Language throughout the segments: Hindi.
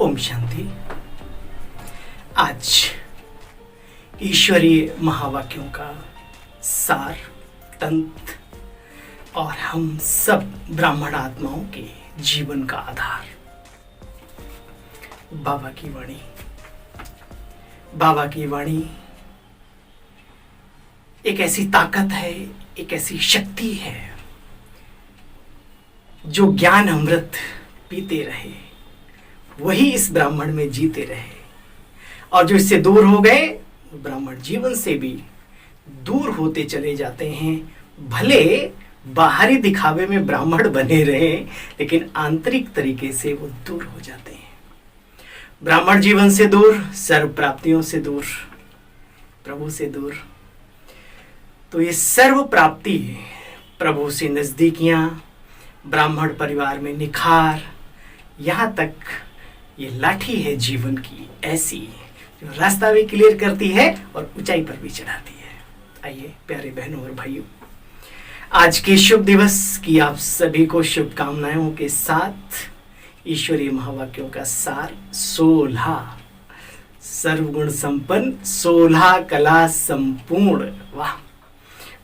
ओम शांति। आज ईश्वरीय महावाक्यों का सार, तंत्र और हम सब ब्राह्मण आत्माओं के जीवन का आधार बाबा की वाणी। बाबा की वाणी एक ऐसी ताकत है, एक ऐसी शक्ति है जो ज्ञान अमृत पीते रहे वही इस ब्राह्मण में जीते रहे, और जो इससे दूर हो गए वो ब्राह्मण जीवन से भी दूर होते चले जाते हैं। भले बाहरी दिखावे में ब्राह्मण बने रहे लेकिन आंतरिक तरीके से वो दूर हो जाते हैं। ब्राह्मण जीवन से दूर, सर्व प्राप्तियों से दूर, प्रभु से दूर। तो ये सर्व प्राप्ति, प्रभु से नजदीकियां, ब्राह्मण परिवार में निखार, यहाँ तक ये लाठी है जीवन की ऐसी जो रास्ता भी क्लियर करती है और ऊंचाई पर भी चढ़ाती है। आइए प्यारे बहनों और भाइयों, आज के शुभ दिवस की आप सभी को शुभकामनाओं के साथ ईश्वरीय महावाक्यों का सार 16 सर्वगुण संपन्न, 16 कला संपूर्ण। वाह,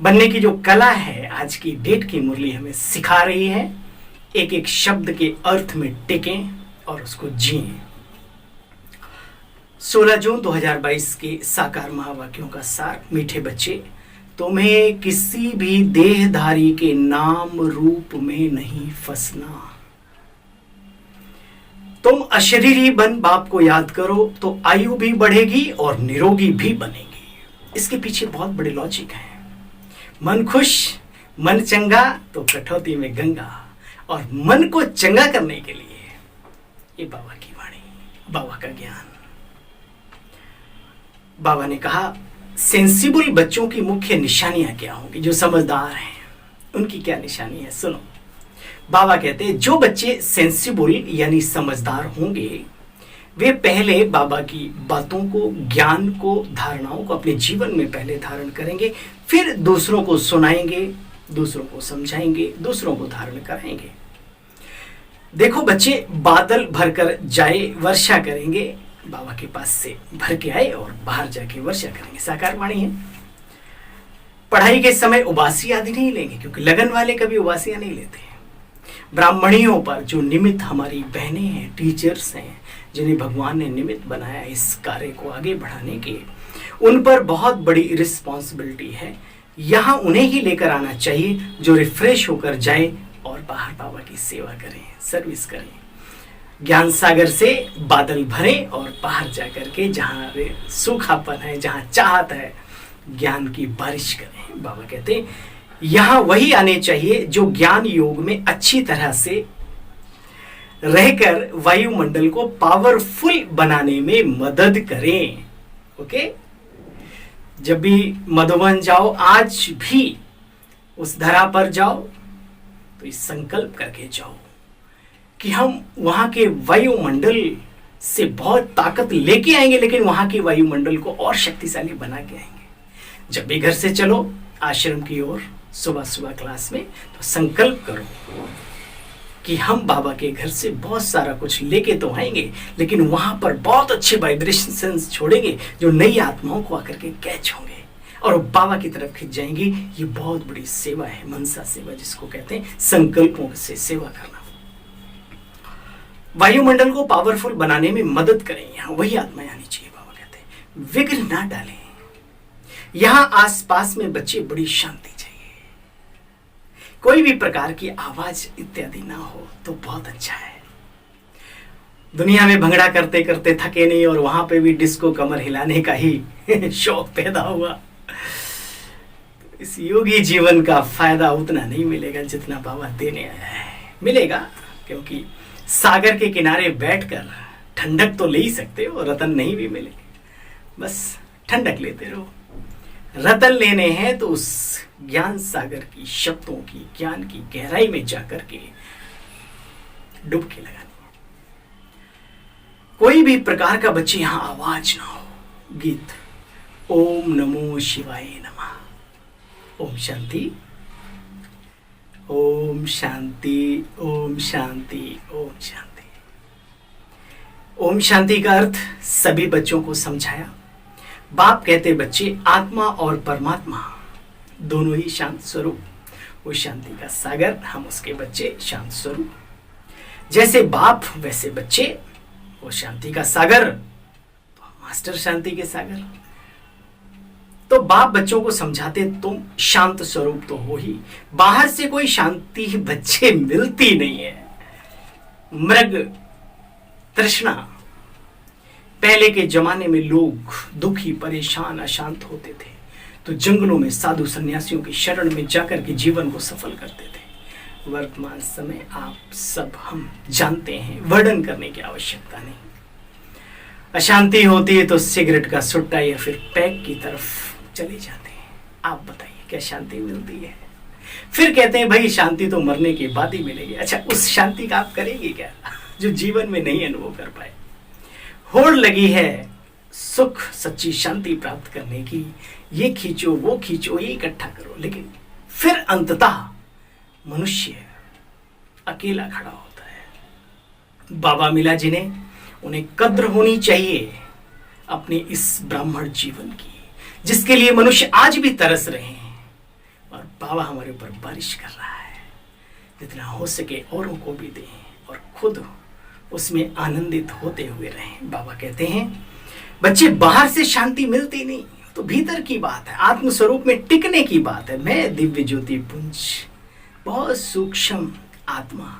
बनने की जो कला है आज की डेट की मुरली हमें सिखा रही है। एक एक शब्द के अर्थ में टिकें और उसको जिएं। 16 जून 2022 के साकार महावाक्यों का सार। मीठे बच्चे, तुम्हें किसी भी देहधारी के नाम रूप में नहीं फंसना। तुम अशरीरी बन बाप को याद करो तो आयु भी बढ़ेगी और निरोगी भी बनेगी। इसके पीछे बहुत बड़े लॉजिक है। मन खुश, मन चंगा तो कठौती में गंगा। और मन को चंगा करने के लिए ये बाबा की वाणी, बाबा का ज्ञान। बाबा ने कहा सेंसिबल बच्चों की मुख्य निशानियां क्या होंगी। जो समझदार हैं उनकी क्या निशानी है, सुनो। बाबा कहते हैं जो बच्चे सेंसिबल यानी समझदार होंगे वे पहले बाबा की बातों को, ज्ञान को, धारणाओं को अपने जीवन में पहले धारण करेंगे, फिर दूसरों को सुनाएंगे, दूसरों को समझाएंगे, दूसरों को धारण कराएंगे। देखो बच्चे, बादल भरकर जाए वर्षा करेंगे, बाबा के पास से भर के आए और बाहर जाके वर्षा करेंगे। साकार वाणी है। पढ़ाई के समय उबासी आदि नहीं लेंगे क्योंकि लगन वाले कभी उबासियां नहीं लेते। ब्राह्मणियों पर जो निमित्त हमारी बहनें हैं, टीचर्स हैं, जिन्हें भगवान ने निमित्त बनाया इस कार्य को आगे बढ़ाने के, उन पर बहुत बड़ी रिस्पॉन्सिबिलिटी है। यहाँ उन्हें ही लेकर आना चाहिए जो रिफ्रेश होकर जाए और बाहर बाबा की सेवा करें, सर्विस करें। ज्ञान सागर से बादल भरें और बाहर जाकर के जहाँ सूखापन है, जहाँ चाहत है, ज्ञान की बारिश करें। बाबा कहते हैं यहाँ वही आने चाहिए जो ज्ञान योग में अच्छी तरह से रहकर वायुमंडल को पावरफुल बनाने में मदद करें। ओके, जब भी मधुबन जाओ, आज भी उस धरा पर जाओ तो इस संकल्प करके जाओ कि हम वहां के वायुमंडल से बहुत ताकत लेके आएंगे, लेकिन वहां के वायुमंडल को और शक्तिशाली बना के आएंगे। जब भी घर से चलो आश्रम की ओर सुबह सुबह क्लास में, तो संकल्प करो कि हम बाबा के घर से बहुत सारा कुछ लेके तो आएंगे, लेकिन वहां पर बहुत अच्छे वाइब्रेशंस छोड़ेंगे जो नई आत्माओं को आकर के कैच होंगे और बाबा की तरफ खिंच जाएंगी। ये बहुत बड़ी सेवा है, मनसा सेवा जिसको कहते हैं, संकल्पों से सेवा करना। वायुमंडल को पावरफुल बनाने में मदद करें, यहां वही आत्माएं आनी चाहिए। बाबा कहते हैं विघ्न ना डालें। यहां आसपास में बच्चे बड़ी शांति चाहिए, कोई भी प्रकार की आवाज इत्यादि ना हो तो बहुत अच्छा है। दुनिया में भंगड़ा करते करते थके नहीं और वहां पे भी डिस्को कमर हिलाने का ही शौक पैदा हुआ। इस योगी जीवन का फायदा उतना नहीं मिलेगा जितना बाबा देने आया है। मिलेगा क्योंकि सागर के किनारे बैठकर ठंडक तो ले ही सकते हो, रतन नहीं भी मिले, बस ठंडक लेते रहो। रतन लेने हैं तो उस ज्ञान सागर की शब्दों की, ज्ञान की गहराई में जाकर के डुबकी लगानी। कोई भी प्रकार का बच्चे यहां आवाज ना हो। गीत ओम नमो शिवाय नमः। ओम शांति, ओम शांति, ओम शांति, ओम शांति। ओम शांति का अर्थ सभी बच्चों को समझाया। बाप कहते बच्चे आत्मा और परमात्मा दोनों ही शांत स्वरूप, वो शांति का सागर, हम उसके बच्चे शांत स्वरूप। जैसे बाप वैसे बच्चे, वो शांति का सागर तो मास्टर शांति के सागर। तो बाप बच्चों को समझाते तुम शांत स्वरूप तो हो ही, बाहर से कोई शांति बच्चे मिलती नहीं है। मृग तृष्णा, पहले के जमाने में लोग दुखी परेशान अशांत होते थे तो जंगलों में साधु सन्यासियों की शरण में जाकर के जीवन को सफल करते थे। वर्तमान समय आप सब हम जानते हैं, वर्णन करने की आवश्यकता नहीं। अशांति होती है तो सिगरेट का सुट्टा या फिर पैक की तरफ चले जाते हैं। आप बताइए क्या शांति मिलती है? फिर कहते हैं भाई शांति तो मरने के बाद ही मिलेगी। अच्छा, उस शांति का आप करेंगे क्या जो जीवन में नहीं अनुभव कर पाए? होड़ लगी है सुख सच्ची शांति प्राप्त करने की, ये खींचो वो खींचो ये इकट्ठा करो, लेकिन फिर अंततः मनुष्य अकेला खड़ा होता है। बाबा मिला जिन्हें, उन्हें कद्र होनी चाहिए अपने इस ब्राह्मण जीवन की, जिसके लिए मनुष्य आज भी तरस रहे हैं। और बाबा हमारे ऊपर बारिश कर रहा है, जितना हो सके औरों को भी दें और खुद उसमें आनंदित होते हुए रहें। बाबा कहते हैं बच्चे बाहर से शांति मिलती नहीं, तो भीतर की बात है, आत्मस्वरूप में टिकने की बात है। मैं दिव्य ज्योति पुंज, बहुत सूक्ष्म आत्मा,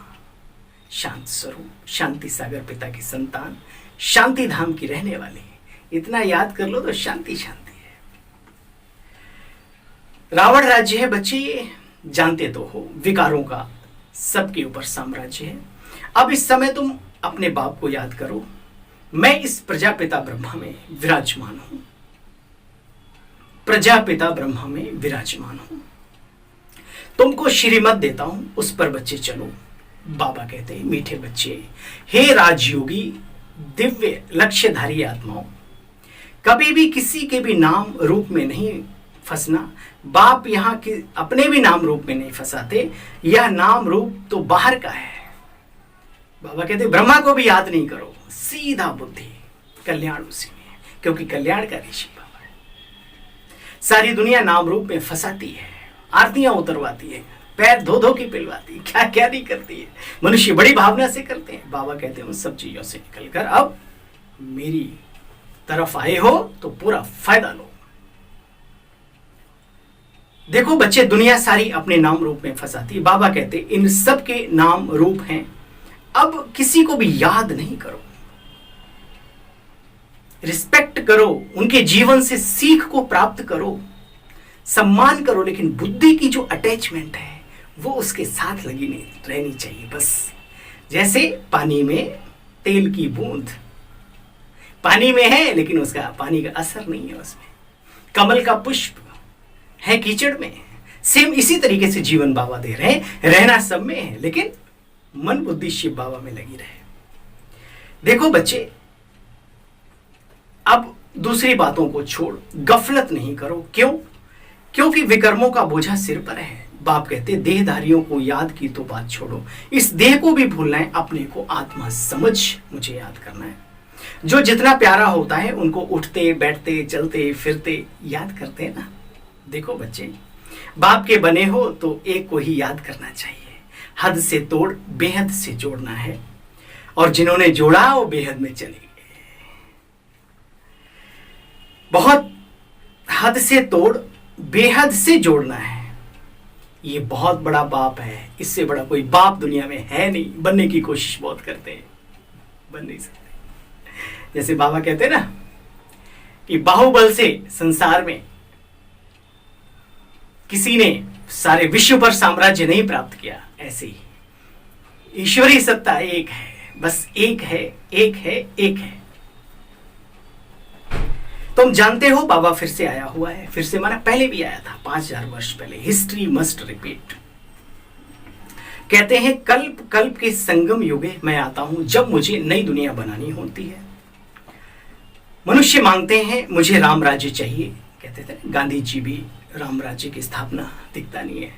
शांत स्वरूप, शांति सागर पिता की संतान, शांति धाम की रहने वाली। इतना याद कर लो तो शांति शांति है। रावण राज्य है बच्चे, ये जानते तो हो, विकारों का सबके ऊपर साम्राज्य है। अब इस समय तुम अपने बाप को याद करो, मैं इस प्रजापिता ब्रह्मा में विराजमान हूं, प्रजापिता ब्रह्मा में विराजमान हूं। तुमको श्रीमत देता हूं, उस पर बच्चे चलो। बाबा कहते हैं मीठे बच्चे, हे राजयोगी दिव्य लक्ष्यधारी आत्माओं, कभी भी किसी के भी नाम रूप में नहीं फंसना। बाप यहाँ की अपने भी नाम रूप में नहीं फंसाते, यह नाम रूप तो बाहर का है। बाबा कहते ब्रह्मा को भी याद नहीं करो, सीधा बुद्धि, कल्याण उसी में है, क्योंकि कल्याण का ऋषि बाबा है। सारी दुनिया नाम रूप में फंसाती है, आरतियां उतरवाती है, पैर धो धो के पिलवाती है, क्या क्या नहीं करती है। मनुष्य बड़ी भावना से करते हैं। बाबा कहते हैं उन सब चीजों से निकलकर अब मेरी तरफ आए हो तो पूरा फायदा लो। देखो बच्चे, दुनिया सारी अपने नाम रूप में फंसाती है। बाबा कहते इन सब के नाम रूप हैं, अब किसी को भी याद नहीं करो, रिस्पेक्ट करो, उनके जीवन से सीख को प्राप्त करो, सम्मान करो, लेकिन बुद्धि की जो अटैचमेंट है वो उसके साथ लगी नहीं रहनी चाहिए। बस जैसे पानी में तेल की बूंद पानी में है लेकिन उसका पानी का असर नहीं है उसमें। कमल का पुष्प है कीचड़ में, सेम इसी तरीके से जीवन बाबा दे रहे हैं। रहना सब में है लेकिन मन बुद्धि शिव बाबा में लगी रहे। देखो बच्चे, अब दूसरी बातों को छोड़, गफलत नहीं करो। क्यों? क्योंकि विकर्मों का बोझा सिर पर है। बाप कहते देहधारियों को याद की तो बात छोड़ो, इस देह को भी भूलना है, अपने को आत्मा समझ मुझे याद करना है। जो जितना प्यारा होता है उनको उठते बैठते चलते फिरते याद करते हैं ना। देखो बच्चे, बाप के बने हो तो एक को ही याद करना चाहिए। हद से तोड़ बेहद से जोड़ना है, और जिन्होंने जोड़ा वो बेहद में चले गए। बहुत हद से तोड़ बेहद से जोड़ना है, ये बहुत बड़ा बाप है। इससे बड़ा कोई बाप दुनिया में है नहीं। बनने की कोशिश बहुत करते हैं, बन नहीं सकते। जैसे बाबा कहते हैं ना कि बाहुबल से संसार में किसी ने सारे विश्व पर साम्राज्य नहीं प्राप्त किया, ऐसे ही ईश्वरीय सत्ता एक है, बस एक है, एक है, एक है। तुम जानते हो बाबा फिर से आया हुआ है, फिर से माना पहले भी आया था 5000 वर्ष पहले। History must repeat. कहते हैं कल्प कल्प के संगम युगे मैं आता हूं, जब मुझे नई दुनिया बनानी होती है। मनुष्य मांगते हैं मुझे राम राज्य चाहिए, कहते थे गांधी जी भी, राम राज्य की स्थापना दिखता नहीं है।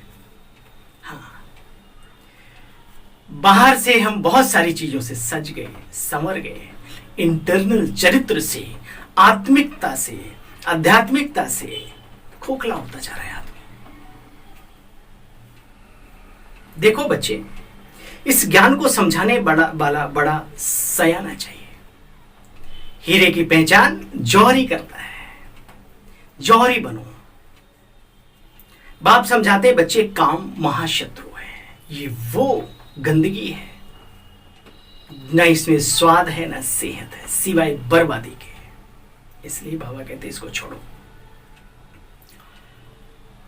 हाँ, बाहर से हम बहुत सारी चीजों से सज गए, संवर गए, इंटरनल चरित्र से, आत्मिकता से, आध्यात्मिकता से खोखला होता जा रहा है आदमी। देखो बच्चे, इस ज्ञान को समझाने बड़ा सयाना चाहिए। हीरे की पहचान जौहरी करता है, जौहरी बनो। बाप समझाते बच्चे काम महाशत्रु है, ये वो गंदगी है, न इसमें स्वाद है न सेहत है, सिवाय बर्बादी के। इसलिए बाबा कहते इसको छोड़ो।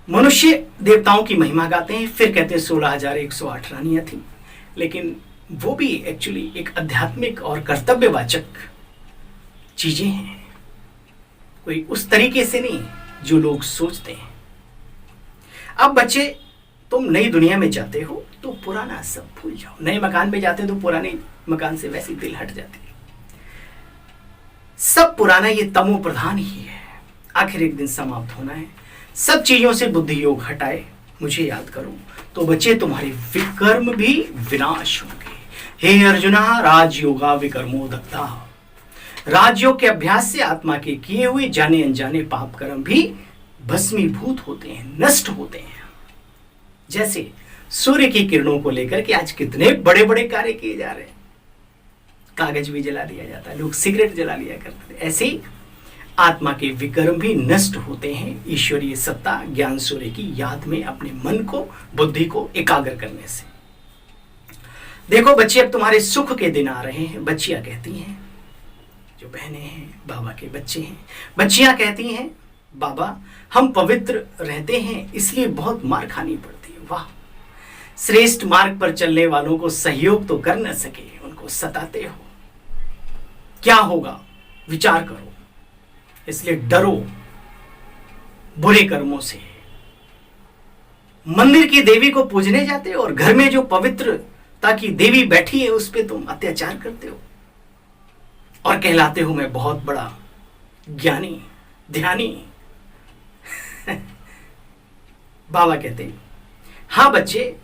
मनुष्य देवताओं की महिमा गाते हैं, फिर कहते हैं 16,108 रानियां थी, लेकिन वो भी एक्चुअली एक आध्यात्मिक और कर्तव्यवाचक चीजें हैं, कोई उस तरीके से नहीं जो लोग सोचते हैं। अब बच्चे, तुम नई दुनिया में जाते हो तो पुराना सब भूल जाओ। नए मकान में जाते हो तो पुराने मकान से वैसी दिल हट जाती है। सब पुराना ये तमो प्रधान ही है, आखिर एक दिन समाप्त होना है। सब चीजों से बुद्धि योग हटाए मुझे याद करो, तो बच्चे तुम्हारे विकर्म भी विनाश होंगे। हे अर्जुना, राजयोगा विकर्मो दग्धा। राजयोग के अभ्यास से आत्मा के किए हुए जाने अनजाने पाप कर्म भी भस्मीभूत होते हैं, नष्ट होते हैं। जैसे सूर्य की किरणों को लेकर के आज कितने बड़े बड़े कार्य किए जा रहे हैं, कागज भी जला दिया जाता है, लोग सिगरेट जला लिया करते थे। ऐसे ही आत्मा के विकर्म भी नष्ट होते हैं ईश्वरीय सत्ता ज्ञान सूर्य की याद में अपने मन को, बुद्धि को एकाग्र करने से। देखो बच्चे, अब तुम्हारे सुख के दिन आ रहे हैं। बच्चियां कहती हैं, जो बहनें हैं बाबा के बच्चे हैं, बच्चियां कहती हैं बाबा हम पवित्र रहते हैं इसलिए बहुत मार खानी पड़ती है। वाह, श्रेष्ठ मार्ग पर चलने वालों को सहयोग तो कर न सके, उनको सताते हो, क्या होगा विचार करो। इसलिए डरो बुरे कर्मों से। मंदिर की देवी को पूजने जाते हो और घर में जो पवित्रता की देवी बैठी है उस पर तुम अत्याचार करते हो और कहलाते हो मैं बहुत बड़ा ज्ञानी ध्यानी। बाबा कहते हाँ बच्चे,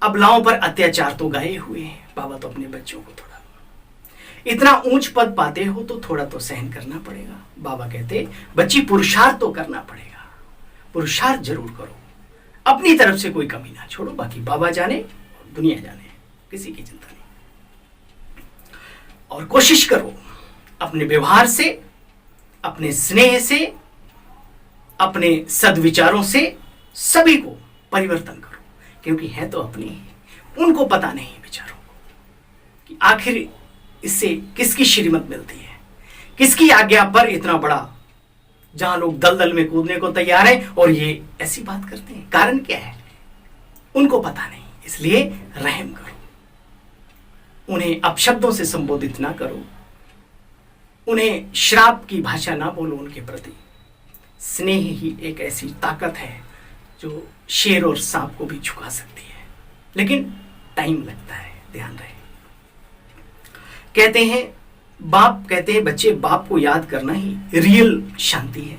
अबलाओं पर अत्याचार तो गाए हुए हैं। बाबा तो अपने बच्चों को थोड़ा, इतना ऊंच पद पाते हो तो थोड़ा तो सहन करना पड़ेगा। बाबा कहते बच्ची पुरुषार्थ तो करना पड़ेगा, पुरुषार्थ जरूर करो, अपनी तरफ से कोई कमी ना छोड़ो। बाकी बाबा जाने और दुनिया जाने, किसी की चिंता नहीं। और कोशिश करो अपने व्यवहार से, अपने स्नेह से, अपने सद्विचारों से सभी को परिवर्तन करो, क्योंकि है तो अपनी ही। उनको पता नहीं बेचारों को कि आखिर इससे किसकी श्रीमत मिलती है, किसकी आज्ञा पर इतना बड़ा, जहां लोग दलदल में कूदने को तैयार हैं और ये ऐसी बात करते हैं। कारण क्या है उनको पता नहीं, इसलिए रहम करो। उन्हें अपशब्दों से संबोधित ना करो, उन्हें श्राप की भाषा ना बोलो। उनके प्रति स्नेह ही एक ऐसी ताकत है जो शेर और सांप को भी झुका सकती है, लेकिन टाइम लगता है, ध्यान रहे। कहते हैं बाप, कहते हैं बच्चे बाप को याद करना ही रियल शांति है,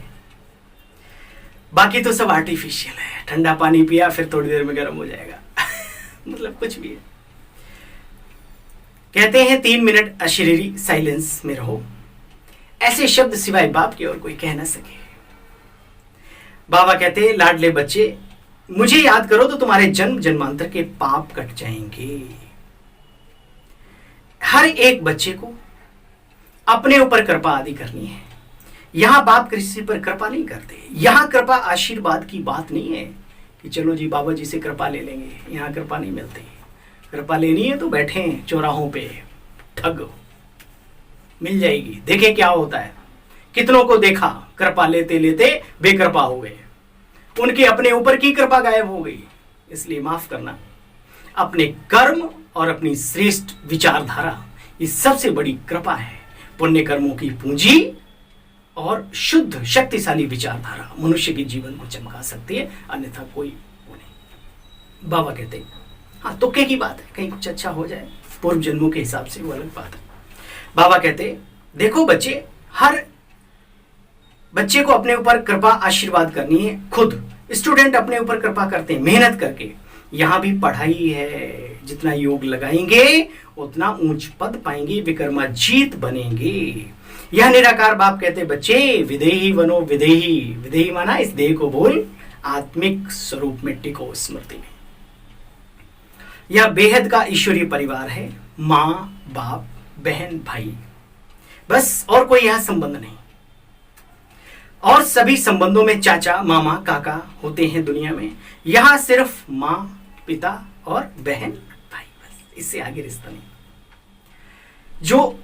बाकी तो सब आर्टिफिशियल है। ठंडा पानी पिया फिर थोड़ी देर में गर्म हो जाएगा मतलब कुछ भी है। कहते हैं 3 मिनट अशरीरी साइलेंस में रहो। ऐसे शब्द सिवाय बाप के और कोई कह ना सके। बाबा कहते हैं लाडले बच्चे, मुझे याद करो तो तुम्हारे जन्म जन्मांतर के पाप कट जाएंगे। हर एक बच्चे को अपने ऊपर कृपा आदि करनी है। यहां बाप किसी पर कृपा नहीं करते। यहां कृपा आशीर्वाद की बात नहीं है कि चलो जी बाबा जी से कृपा ले लेंगे। यहां कृपा नहीं मिलती। कृपा लेनी है तो बैठे हैं चौराहों पे, ठग मिल जाएगी। देखें क्या होता है। कितनों को देखा कृपा लेते लेते बेकृपा हो गए, उनके अपने ऊपर की कृपा गायब हो गई। इसलिए माफ करना, अपने कर्म और अपनी श्रेष्ठ विचारधारा ये सबसे बड़ी कृपा है। पुण्य कर्मों की पूंजी और शुद्ध शक्तिशाली विचारधारा मनुष्य के जीवन को चमका सकती है, अन्यथा कोई वो नहीं। बाबा कहते हाँ तुक्के की बात है, कहीं कुछ अच्छा हो जाए पूर्व जन्मों के हिसाब से, वो अलग बात है। बाबा कहते देखो बच्चे, हर बच्चे को अपने ऊपर कृपा आशीर्वाद करनी है। खुद स्टूडेंट अपने ऊपर कृपा करते हैं मेहनत करके। यहां भी पढ़ाई है, जितना योग लगाएंगे उतना ऊंच पद पाएंगे, विक्रमाजीत बनेंगे। यह निराकार बाप कहते बच्चे विदेही बनो, विदेही। विदेही माना इस देह को बोल आत्मिक स्वरूप में टिको स्मृति में। यह बेहद का ईश्वरीय परिवार है, माँ बाप बहन भाई, बस और कोई यहां संबंध नहीं। और सभी संबंधों में चाचा मामा काका होते हैं दुनिया में, यहां सिर्फ माँ पिता और बहन भाई, बस इससे आगे रिश्ता नहीं। जो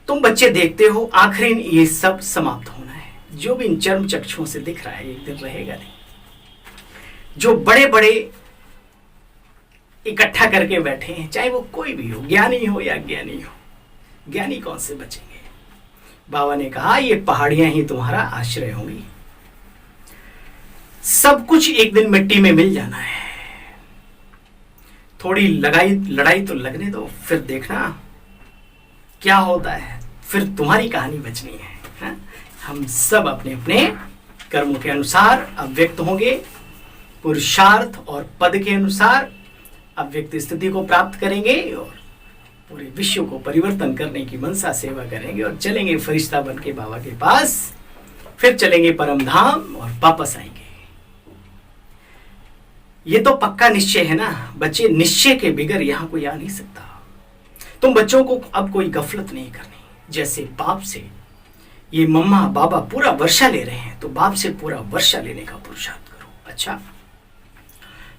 तुम बच्चे देखते हो आखिर ये सब समाप्त होना है। जो भी इन चर्म चक्षुओं से दिख रहा है एक दिन रहेगा नहीं। जो बड़े बड़े इकट्ठा करके बैठे हैं, चाहे वो कोई भी हो, ज्ञानी हो या अज्ञानी हो, ज्ञानी कौन से बचेंगे? बाबा ने कहा ये पहाड़ियां ही तुम्हारा आश्रय होंगी। सब कुछ एक दिन मिट्टी में मिल जाना है। थोड़ी लड़ाई तो लगने दो, फिर देखना क्या होता है, फिर तुम्हारी कहानी बचनी है, हा? हम सब अपने अपने कर्मों के अनुसार अव्यक्त होंगे, पुरुषार्थ और पद के अनुसार अव्यक्त स्थिति को प्राप्त करेंगे और पूरे विश्व को परिवर्तन करने की मनसा सेवा करेंगे और चलेंगे फरिश्ता बन के बाबा के पास, फिर चलेंगे परम धाम और वापस आएंगे। ये तो पक्का निश्चय है ना बच्चे, निश्चय के बिगर यहां कोई आ नहीं सकता। तुम बच्चों को अब कोई गफलत नहीं करनी। जैसे बाप से ये मम्मा बाबा पूरा वर्षा ले रहे हैं, तो बाप से पूरा वर्षा लेने का पुरुषार्थ करो। अच्छा,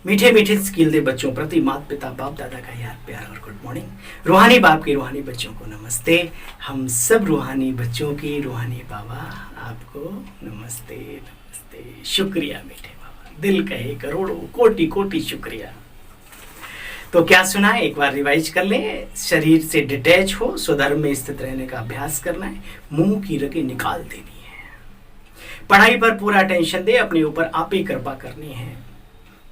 मीठे मीठे स्किल दे बच्चों प्रति, माता पिता बाप दादा का याद प्यार और गुड मॉर्निंग। रूहानी बाप के रूहानी बच्चों को नमस्ते। हम सब रूहानी बच्चों की रूहानी बाबा आपको नमस्ते नमस्ते। शुक्रिया मीठे बाबा, दिल कहे करोड़ों कोटि कोटि शुक्रिया। तो क्या सुना है, एक बार रिवाइज कर लें। शरीर से डिटैच हो, स्वधर्म में स्थित रहने का अभ्यास करना है, मुंह की रगे निकाल देनी है, पढ़ाई पर पूरा अटेंशन दे, अपने ऊपर आप ही कृपा करनी है,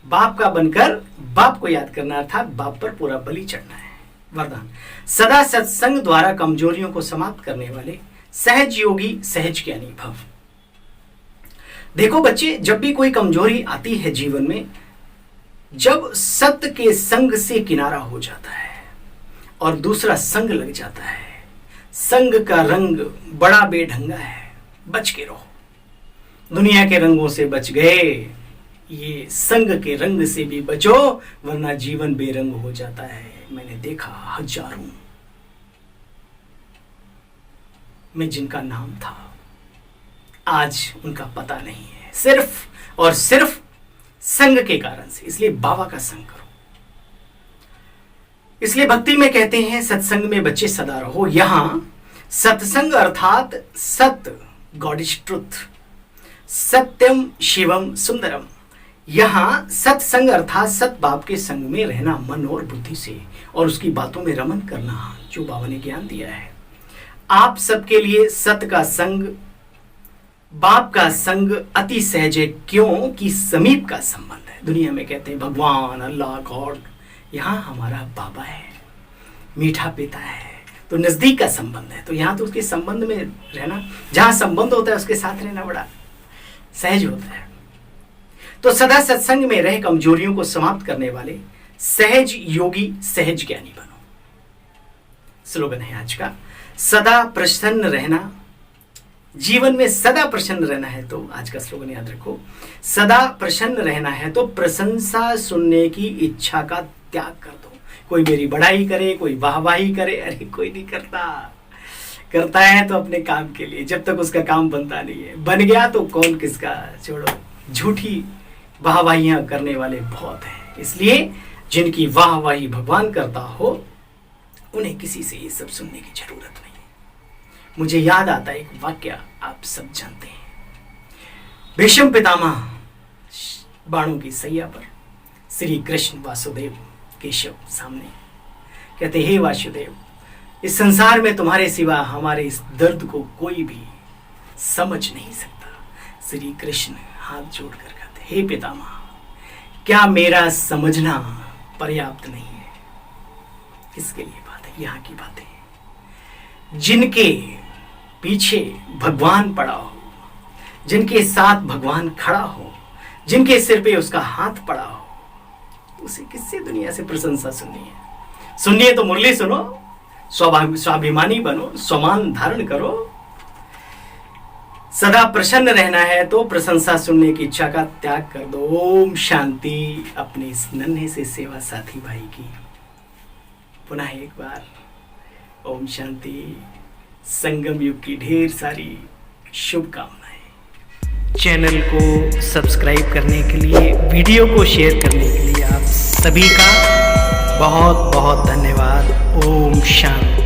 बाप का बनकर बाप को याद करना अर्थात बाप पर पूरा बलि चढ़ना है। वरदान, सदा सत्संग द्वारा कमजोरियों को समाप्त करने वाले सहज योगी सहज ज्ञानी भव। देखो बच्चे, जब भी कोई कमजोरी आती है जीवन में, जब सत्य के संग से किनारा हो जाता है और दूसरा संग लग जाता है, संग का रंग बड़ा बेढंगा है, बच के रहो। दुनिया के रंगों से बच गए, ये संग के रंग से भी बचो, वरना जीवन बेरंग हो जाता है। मैंने देखा हजारों में जिनका नाम था, आज उनका पता नहीं है, सिर्फ और सिर्फ संग के कारण से। इसलिए बाबा का संग करो। इसलिए भक्ति में कहते हैं सत्संग में बच्चे सदा रहो। यहां सत्संग अर्थात सत्य, गॉड इज ट्रुथ, सत्यम शिवम सुंदरम। यहां सत्संग अर्थात सत बाप के संग में रहना, मन और बुद्धि से, और उसकी बातों में रमन करना, जो बाबा ने ज्ञान दिया है। आप सबके लिए सत्य का संग, बाप का संग अति सहज है, क्योंकि समीप का संबंध है। दुनिया में कहते हैं भगवान, अल्लाह, गॉड, यहां हमारा बाबा है, मीठा पिता है, तो नजदीक का संबंध है। तो यहां तो उसके संबंध में रहना, जहां संबंध होता है उसके साथ रहना बड़ा सहज होता है। तो सदा सत्संग में रह कमजोरियों को समाप्त करने वाले सहज योगी सहज ज्ञानी बनो। स्लोगन है आज का, सदा प्रसन्न रहना। जीवन में सदा प्रसन्न रहना है तो आज का स्लोगन याद रखो, सदा प्रसन्न रहना है तो प्रशंसा सुनने की इच्छा का त्याग कर दो। कोई मेरी बड़ाई करे, कोई वाहवाही करे, अरे कोई नहीं करता। करता है तो अपने काम के लिए, जब तक उसका काम बनता नहीं है। बन गया तो कौन किसका, छोड़ो। झूठी वाहवाहियां करने वाले बहुत हैं। इसलिए जिनकी वाहवाही भगवान करता हो, उन्हें किसी से ये सब सुनने की जरूरत नहीं। मुझे याद आता है एक वाक्य, आप सब जानते हैं। भीष्म पितामह बाणों की सैया पर श्री कृष्ण वासुदेव केशव सामने कहते, हे वासुदेव, इस संसार में तुम्हारे सिवा हमारे इस दर्द को कोई भी समझ नहीं सकता। श्री कृष्ण हाथ जोड़कर कहते, हे पितामह, क्या मेरा समझना पर्याप्त नहीं है? किसके लिए बात है? यहाँ की बातें, जिनके पीछे भगवान पड़ा हो, जिनके साथ भगवान खड़ा हो, जिनके सिर पे उसका हाथ पड़ा हो, उसे किससे दुनिया से प्रशंसा सुननी है? सुनिए तो मुरली सुनो, स्वाभिमानी बनो, स्वमान धारण करो। सदा प्रसन्न रहना है तो प्रशंसा सुनने की इच्छा का त्याग कर दो। ओम शांति। अपने इस नन्हे से सेवा साथी भाई की पुनः एक बार ओम शांति। संगम युग की ढेर सारी शुभकामनाएं। चैनल को सब्सक्राइब करने के लिए, वीडियो को शेयर करने के लिए आप सभी का बहुत बहुत धन्यवाद। ओम शांति।